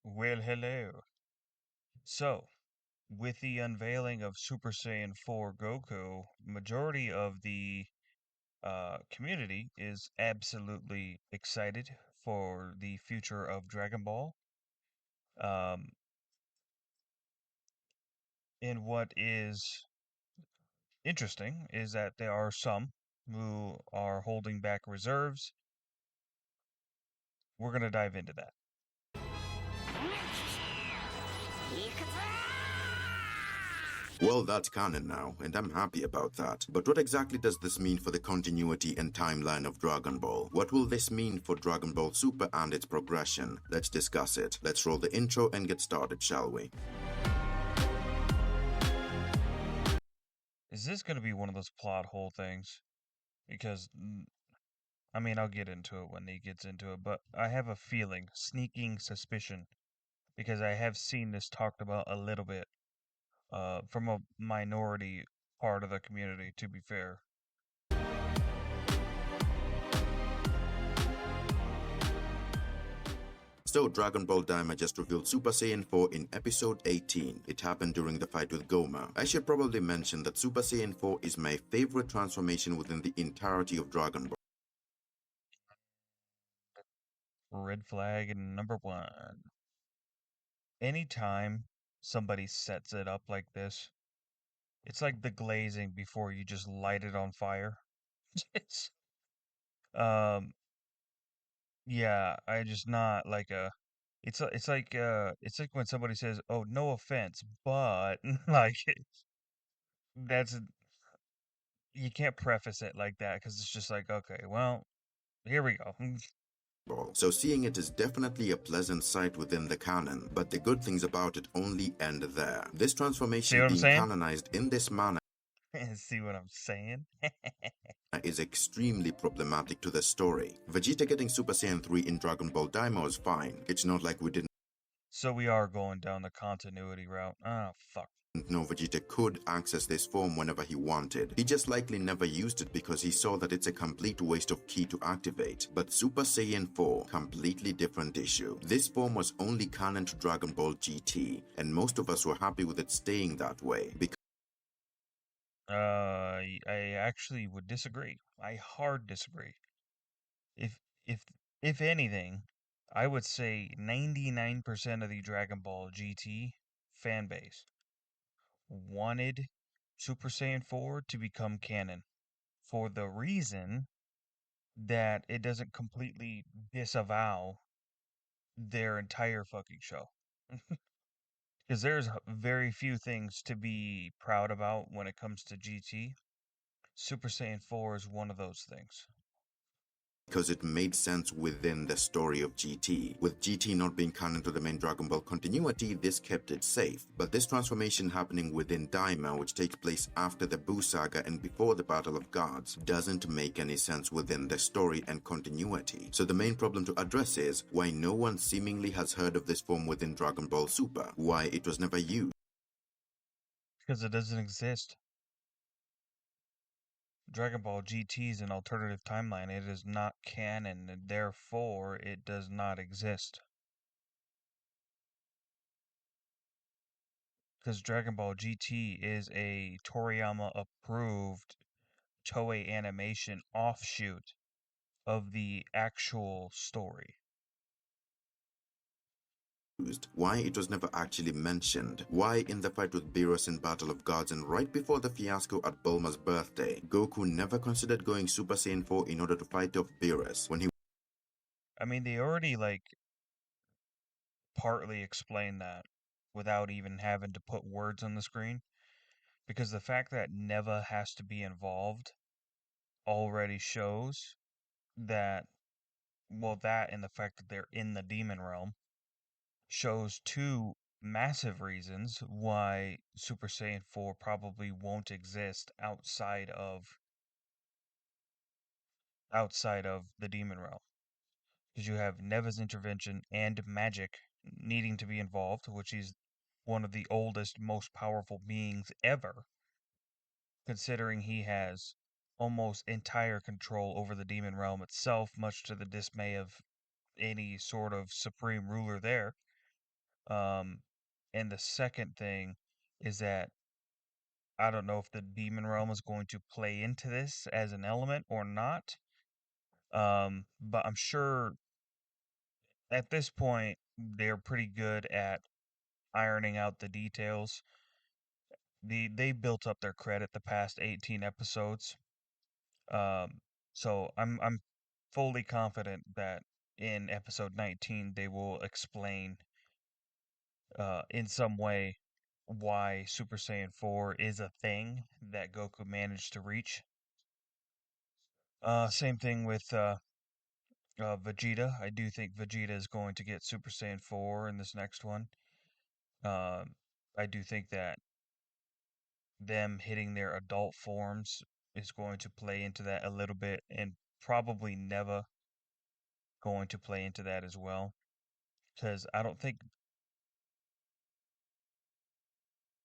Well, hello. So, with the unveiling of Super Saiyan 4 Goku, majority of the community is absolutely excited for the future of Dragon Ball. Um, and what is interesting is that there are some who are holding back reserves. We're going to dive into that. Well, that's canon now, and I'm happy about that. But what exactly does this mean for the continuity and timeline of Dragon Ball? What will this mean for Dragon Ball Super and its progression? Let's discuss it. Let's roll the intro and get started, shall we? Is this going to be one of those plot hole things? Because, I mean, I'll get into it when he gets into it, but I have a feeling, sneaking suspicion, because I have seen this talked about a little bit, from a minority part of the community, to be fair. So, Dragon Ball Daima just revealed Super Saiyan 4 in episode 18. It happened during the fight with Goma. I should probably mention that Super Saiyan 4 is my favorite transformation within the entirety of Dragon Ball. Red flag and number one. Anytime somebody sets it up like this, it's like the glazing before you just light it on fire. It's, um, yeah, I just not like a. It's like when somebody says, "Oh, no offense, but," like that's you can't preface it like that because it's just like, okay, well, here we go. So seeing it is definitely a pleasant sight within the canon, but the good things about it only end there. This See transformation what I'm being saying? canonized in this manner See what I'm saying? is extremely problematic to the story. Vegeta getting Super Saiyan 3 in Dragon Ball Daima is fine. It's not like we didn't So we are going down the continuity route. Oh, fuck. know Vegeta could access this form whenever he wanted. He just likely never used it because he saw that it's a complete waste of ki to activate. But Super Saiyan 4, completely different issue. This form was only canon to Dragon Ball GT, and most of us were happy with it staying that way because I actually would disagree. I hard disagree. If if if anything, I would say 99% of the Dragon Ball GT fan base wanted Super Saiyan 4 to become canon for the reason that it doesn't completely disavow their entire fucking show. Because there's very few things to be proud about when it comes to GT. Super Saiyan 4 is one of those things. it made sense within the story of GT. With GT not being canon to the main Dragon Ball continuity, this kept it safe. But this transformation happening within Daima, which takes place after the Buu saga and before the Battle of Gods, doesn't make any sense within the story and continuity. So the main problem to address is why no one seemingly has heard of this form within Dragon Ball Super, why it was never used. Because it doesn't exist. Dragon Ball GT is an alternative timeline. It is not canon, and therefore it does not exist. Because Dragon Ball GT is a Toriyama approved Toei animation offshoot of the actual story. Why it was never actually mentioned, why in the fight with Beerus in Battle of Gods and right before the fiasco at Bulma's birthday, Goku never considered going Super Saiyan 4 in order to fight off Beerus when he I mean, they already, like, partly explained that without even having to put words on the screen. Because the fact that Neva has to be involved already shows that, well, that and the fact that they're in the demon realm shows two massive reasons why Super Saiyan 4 probably won't exist outside of the demon realm. Because you have Neva's intervention and magic needing to be involved, which is one of the oldest, most powerful beings ever, considering he has almost entire control over the demon realm itself, much to the dismay of any sort of supreme ruler there. Um, and the second thing is that I don't know if the demon realm is going to play into this as an element or not. But I'm sure at this point they're pretty good at ironing out the details. They built up their credit the past 18 episodes. Um, so I'm fully confident that in episode 19 they will explain in some way why Super Saiyan 4 is a thing that Goku managed to reach. Same thing with Vegeta. I do think Vegeta is going to get Super Saiyan 4 in this next one. Um, I do think that them hitting their adult forms is going to play into that a little bit, and probably never going to play into that as well. Because I don't think,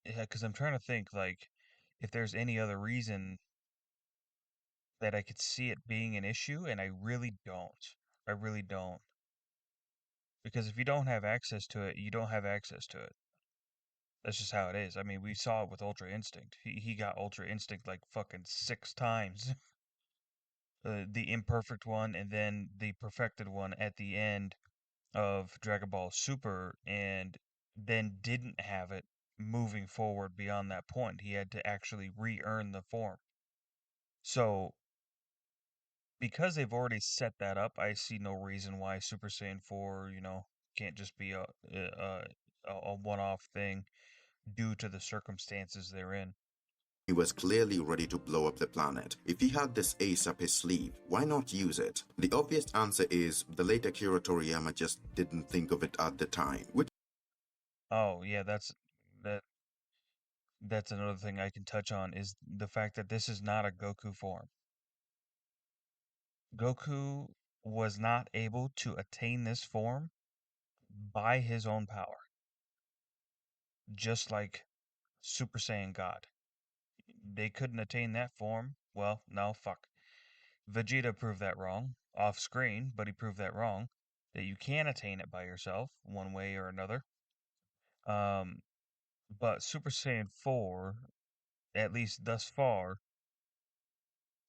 yeah, because I'm trying to think, like, if there's any other reason that I could see it being an issue, and I really don't. I really don't. Because if you don't have access to it, you don't have access to it. That's just how it is. I mean, we saw it with Ultra Instinct. He got Ultra Instinct like fucking 6 times. The imperfect one and then the perfected one at the end of Dragon Ball Super, and then didn't have it moving forward beyond that point. He had to actually re-earn the form. So, because they've already set that up, I see no reason why Super Saiyan 4, can't just be a one-off thing due to the circumstances they're in. He was clearly ready to blow up the planet. If he had this ace up his sleeve, why not use it? The obvious answer is the late Akira Toriyama just didn't think of it at the time, which Oh, yeah, that that's another thing I can touch on is the fact that this is not a Goku form. Goku was not able to attain this form by his own power, just like Super Saiyan God. They couldn't attain that form. Well, no, fuck. Vegeta proved that wrong off screen, but he proved that wrong. That you can attain it by yourself, one way or another. Um, but Super Saiyan 4, at least thus far,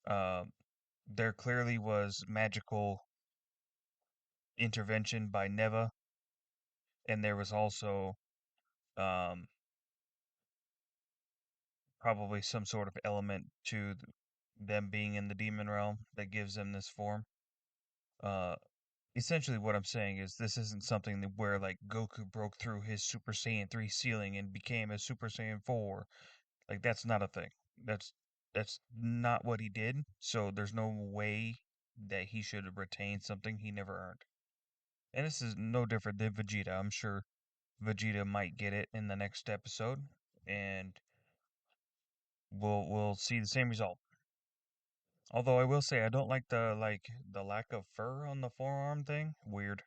um, there clearly was magical intervention by Neva, and there was also um, probably some sort of element to them being in the demon realm that gives them this form. Uh, Essentially, what I'm saying is this isn't something that where like Goku broke through his Super Saiyan 3 ceiling and became a Super Saiyan 4. Like that's not a thing. That's not what he did. So there's no way that he should retain something he never earned. And this is no different than Vegeta. I'm sure Vegeta might get it in the next episode, and we'll see the same result. Although I will say I don't like the lack of fur on the forearm thing. Weird.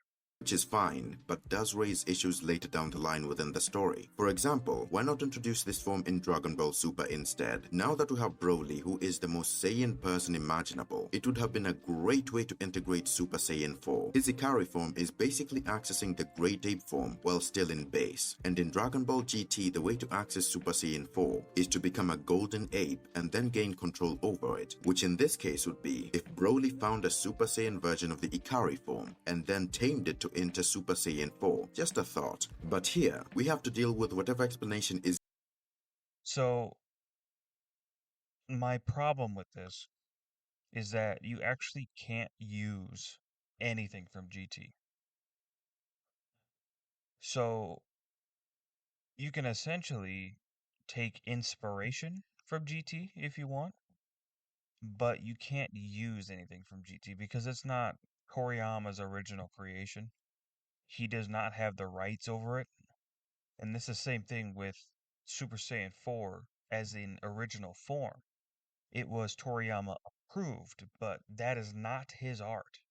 is fine, but does raise issues later down the line within the story. For example, why not introduce this form in Dragon Ball Super instead? Now that we have Broly, who is the most Saiyan person imaginable, it would have been a great way to integrate Super Saiyan 4. His Ikari form is basically accessing the Great Ape form while still in base. And in Dragon Ball GT, the way to access Super Saiyan 4 is to become a Golden Ape and then gain control over it, which in this case would be if Broly found a Super Saiyan version of the Ikari form and then tamed it to enter Super Saiyan 4. Just a thought. But here, we have to deal with whatever explanation is So my problem with this is that you actually can't use anything from GT. So you can essentially take inspiration from GT if you want, but you can't use anything from GT because it's not Toriyama's original creation. He does not have the rights over it. And this is the same thing with Super Saiyan 4 as in original form. It was Toriyama approved, but that is not his art.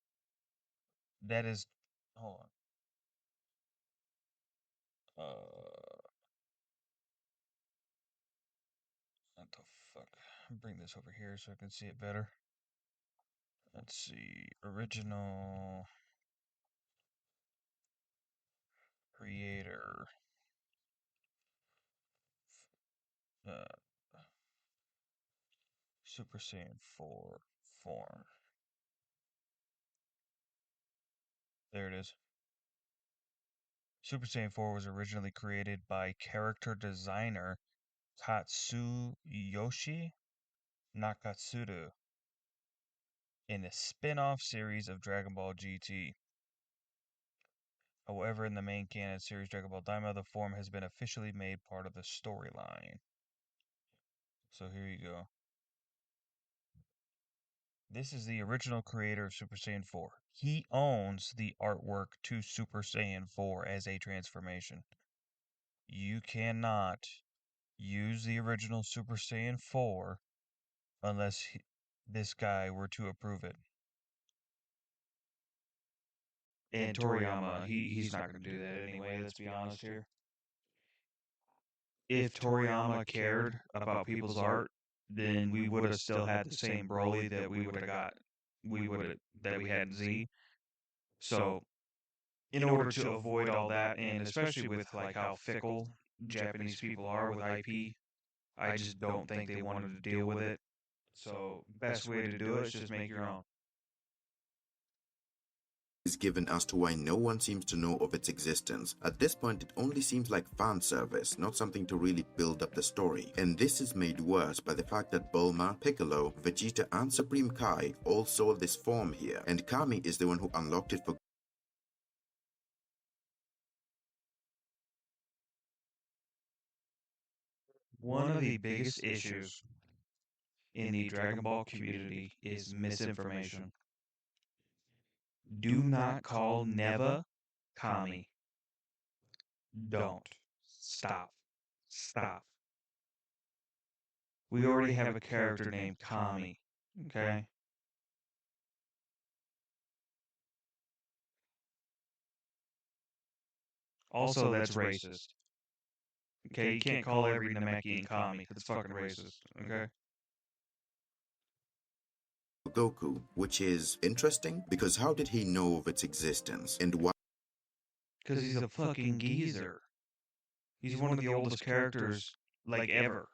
That is, hold on. What the fuck? Bring this over here so I can see it better. Let's see. Original creator. here. Uh, Super Saiyan 4 form. There it is. Super Saiyan 4 was originally created by character designer Katsuyoshi Nakatsuru in a spin-off series of Dragon Ball GT. However, in the main canon series Dragon Ball Daima, the form has been officially made part of the storyline. So here you go. This is the original creator of Super Saiyan 4. He owns the artwork to Super Saiyan 4 as a transformation. You cannot use the original Super Saiyan 4 unless this guy were to approve it. And Toriyama, he's not going to do that anyway, let's be honest here. If Toriyama cared about people's art, then we would have still had the same Broly that we would have got, that we had in Z. So, in order to avoid all that, and especially with like how fickle Japanese people are with IP, I just don't think they wanted to deal with it. So, best way to do it is just make your own. Is given as to why no one seems to know of its existence. At this point, it only seems like fan service, not something to really build up the story. And this is made worse by the fact that Bulma, Piccolo, Vegeta, and Supreme Kai all saw this form here, and Kami is the one who unlocked it for One of the biggest issues in the Dragon Ball community is misinformation. Do not call Neva Kami. Don't. Stop. Stop. We already have a character named Kami. Okay? Also, that's racist. Okay, you can't call every Namekian Kami. That's fucking racist. Okay? Goku, which is interesting because how did he know of its existence, and why Because he's a fucking geezer. He's one of the oldest characters, like, ever.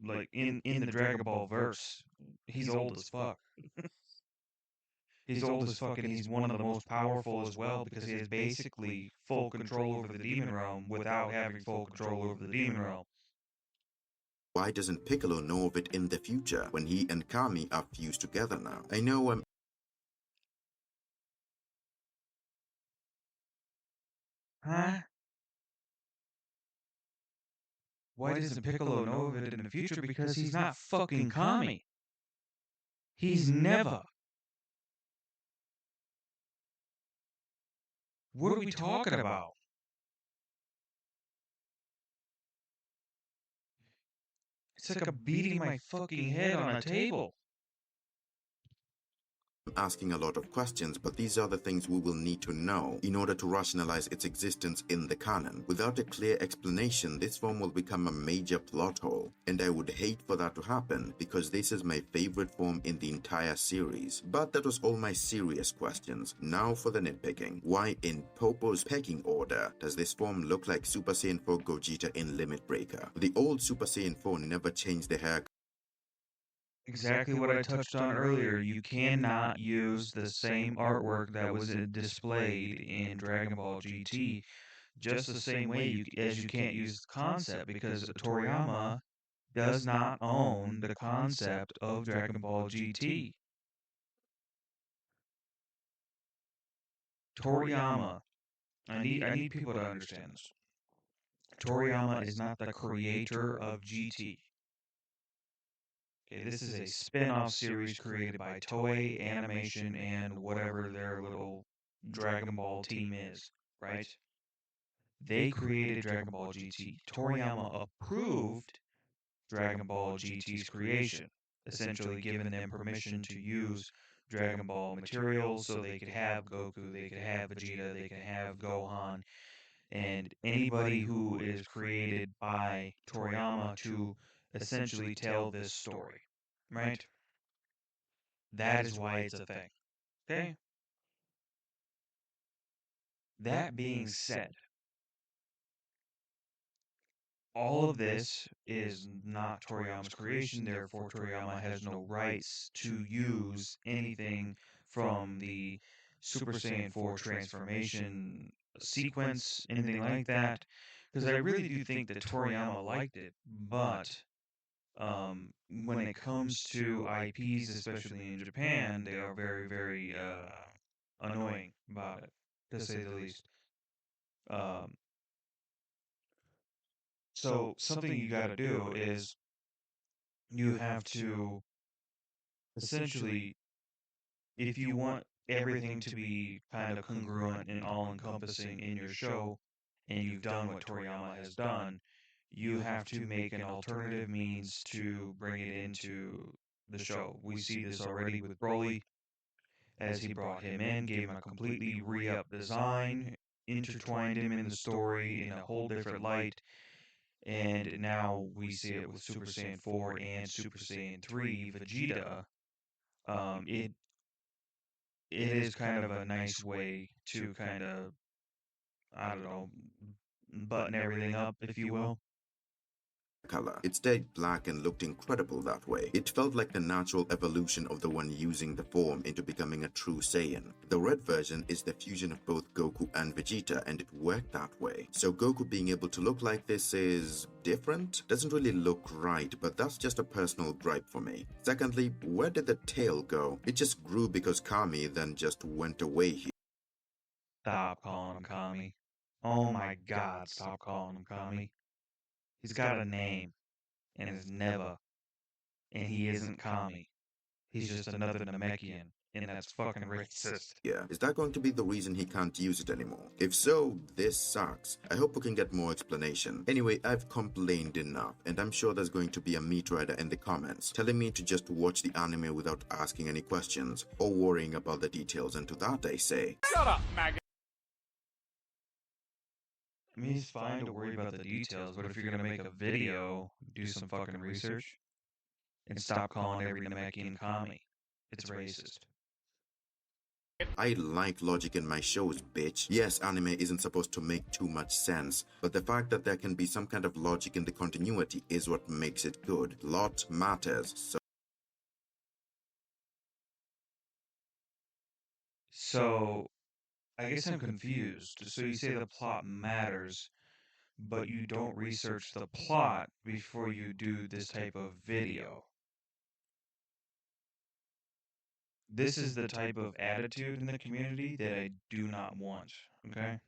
Like, in the Dragon Ball verse. He's old as fuck. He's old as fuck, and he's one of the most powerful as well because he has basically full control over the demon realm without having full control over the demon realm. doesn't Piccolo know of it in the future when he and Kami are fused together now? I know Huh? Why doesn't Piccolo know of it in the future? Because he's not fucking Kami. He's never. What are we talking about? It's like a beating my fucking head on a table. asking a lot of questions, but these are the things we will need to know in order to rationalize its existence in the canon. Without a clear explanation, this form will become a major plot hole, and I would hate for that to happen because this is my favorite form in the entire series. But that was all my serious questions. Now for the nitpicking. Why in Popo's pecking order does this form look like Super Saiyan 4 Gogeta in Limit Breaker? The old Super Saiyan 4 never changed the hair. Exactly what I touched on earlier. You cannot use the same artwork that was displayed in Dragon Ball GT just the same way as you can't use the concept because Toriyama does not own the concept of Dragon Ball GT. Toriyama, I need people to understand this. Toriyama is not the creator of GT. Okay, this is a spin-off series created by Toei Animation and whatever their little Dragon Ball team is, right? They created Dragon Ball GT. Toriyama approved Dragon Ball GT's creation, essentially giving them permission to use Dragon Ball material so they could have Goku, they could have Vegeta, they could have Gohan, and anybody who is created by Toriyama to essentially tell this story, right? That is why it's a thing. Okay? That being said, all of this is not Toriyama's creation, therefore Toriyama has no rights to use anything from the Super Saiyan 4 transformation sequence, anything like that, because I really do think that Toriyama liked it, but when it comes to IPs, especially in Japan, they are very, very annoying about it, to say the least. Um, so something you got to do is you have to essentially, if you want everything to be kind of congruent and all encompassing in your show, and you've done what Toriyama has done, you have to make an alternative means to bring it into the show. We see this already with Broly, as he brought him in, gave him a completely re-up design, intertwined him in the story in a whole different light, and now we see it with Super Saiyan 4 and Super Saiyan 3 Vegeta. It is kind of a nice way to kind of, I don't know, button everything up, if you will. Color. It stayed black and looked incredible that way. It felt like the natural evolution of the one using the form into becoming a true Saiyan. The red version is the fusion of both Goku and Vegeta, and it worked that way. So Goku being able to look like this is different? Doesn't really look right, but that's just a personal gripe for me. Secondly, where did the tail go? It just grew because Kami then just went away here. Stop calling him Kami. Oh my god, stop calling him Kami. He's got a name, and it's Neva, and he isn't Kami. He's just another Namekian, and that's fucking racist. Yeah, is that going to be the reason he can't use it anymore? If so, this sucks. I hope we can get more explanation. Anyway, I've complained enough, and I'm sure there's going to be a meat rider in the comments telling me to just watch the anime without asking any questions or worrying about the details, and to that I say, Shut up, maggot! I mean, it's fine to worry about the details, but if you're gonna make a video, do some fucking research and stop calling every Namekian Kami. It's racist. I like logic in my shows, bitch. Yes, anime isn't supposed to make too much sense, but the fact that there can be some kind of logic in the continuity is what makes it good. Lot matters, so So, I guess I'm confused. So you say the plot matters, but you don't research the plot before you do this type of video. This is the type of attitude in the community that I do not want, okay?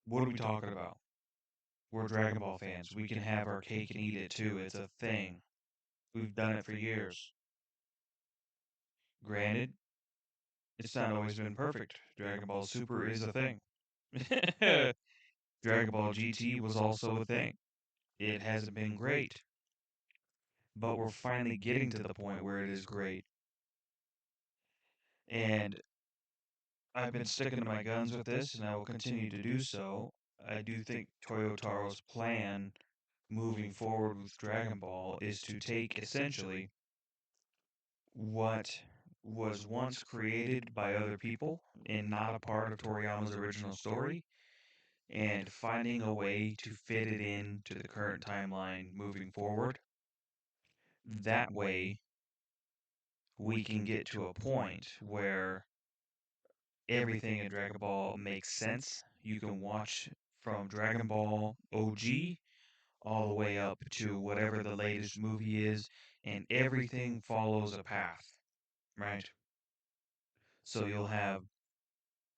What are we talking about? We're Dragon Ball fans. We can have our cake and eat it too. It's a thing. We've done it for years. Granted, it's not always been perfect. Dragon Ball Super is a thing. Dragon Ball GT was also a thing. It hasn't been great, but we're finally getting to the point where it is great. And I've been sticking to my guns with this, and I will continue to do so. I do think Toyotaro's plan moving forward with Dragon Ball is to take essentially what was once created by other people and not a part of Toriyama's original story, and finding a way to fit it into the current timeline moving forward. That way, we can get to a point where everything in Dragon Ball makes sense. You can watch from Dragon Ball OG all the way up to whatever the latest movie is, and everything follows a path, right? So you'll have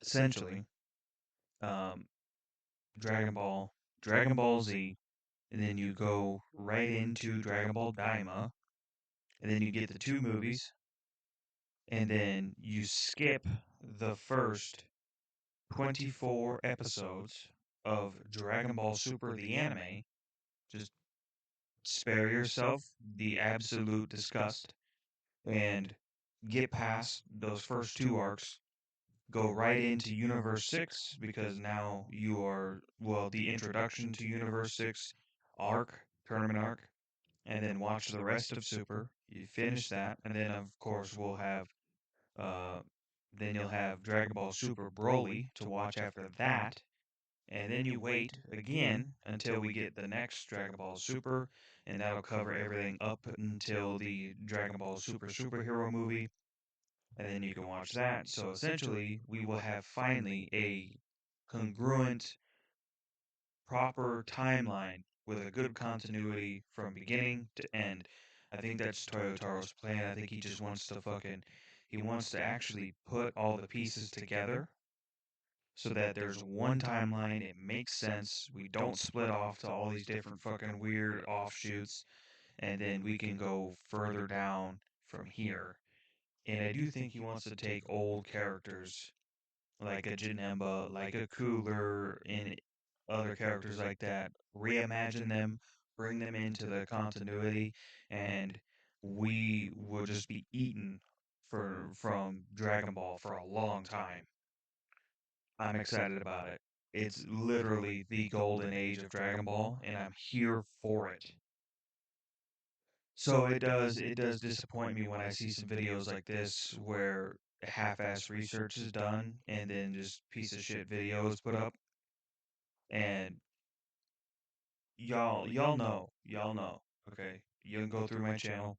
essentially um, Dragon Ball, Dragon Ball Z, and then you go right into Dragon Ball Daima, and then you get the two movies, and then you skip the first 24 episodes of Dragon Ball Super the anime. Just spare yourself the absolute disgust and get past those first two arcs. Go right into Universe 6 because now you are, well, the introduction to Universe 6 arc, tournament arc, and then watch the rest of Super. You finish that, and then of course we'll have, uh, then you'll have Dragon Ball Super Broly to watch after that, And then you wait again until we get the next Dragon Ball Super, and that'll cover everything up until the Dragon Ball Super superhero movie, and then you can watch that. So essentially, we will have finally a congruent, proper timeline with a good continuity from beginning to end. I think that's Toyotaro's plan. I think he just wants to he wants to actually put all the pieces together so that there's one timeline. It makes sense. We don't split off to all these different fucking weird offshoots, and then we can go further down from here. And I do think he wants to take old characters like a Janemba, like a Cooler, and other characters like that, reimagine them, bring them into the continuity, and we will just be eaten from Dragon Ball for a long time. I'm excited about it. It's literally the golden age of Dragon Ball, and I'm here for it. So it does disappoint me when I see some videos like this where half-ass research is done and then just piece of shit videos put up. And y'all know. Okay, you can go through my channel.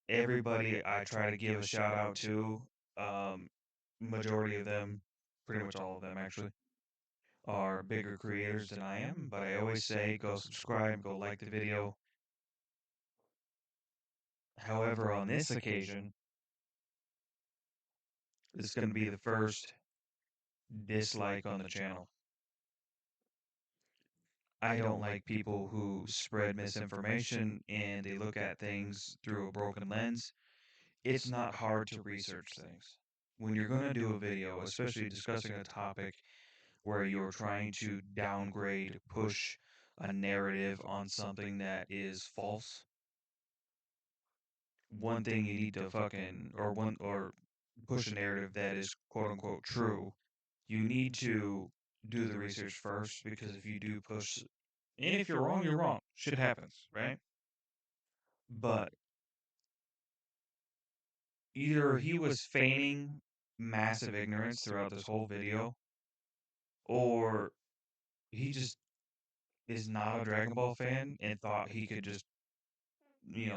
Everybody I try to give a shout out to, um, majority of them, pretty much all of them actually, are bigger creators than I am. But I always say go subscribe, go like the video. However, on this occasion, it's going to be the first dislike on the channel. I don't like people who spread misinformation and they look at things through a broken lens. It's not hard to research things. When you're going to do a video, especially discussing a topic where you're trying to downgrade, push a narrative on something that is false, one thing you need to or push a narrative that is quote unquote true, you need to do the research first, because if you do push, and if you're wrong, you're wrong. Shit happens, right? But either he was feigning massive ignorance throughout this whole video, or he just is not a Dragon Ball fan and thought he could just,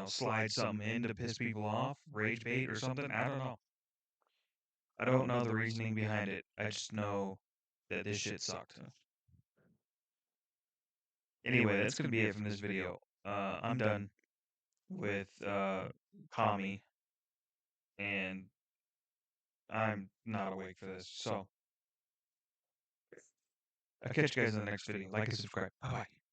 slide something in to piss people off, rage bait or something. I don't know. I don't know the reasoning behind it. I just know that this shit sucked. Anyway, that's gonna be it from this video. I'm done with Kami, and I'm not awake for this. So I'll catch you guys in the next video. Like and subscribe. Bye bye.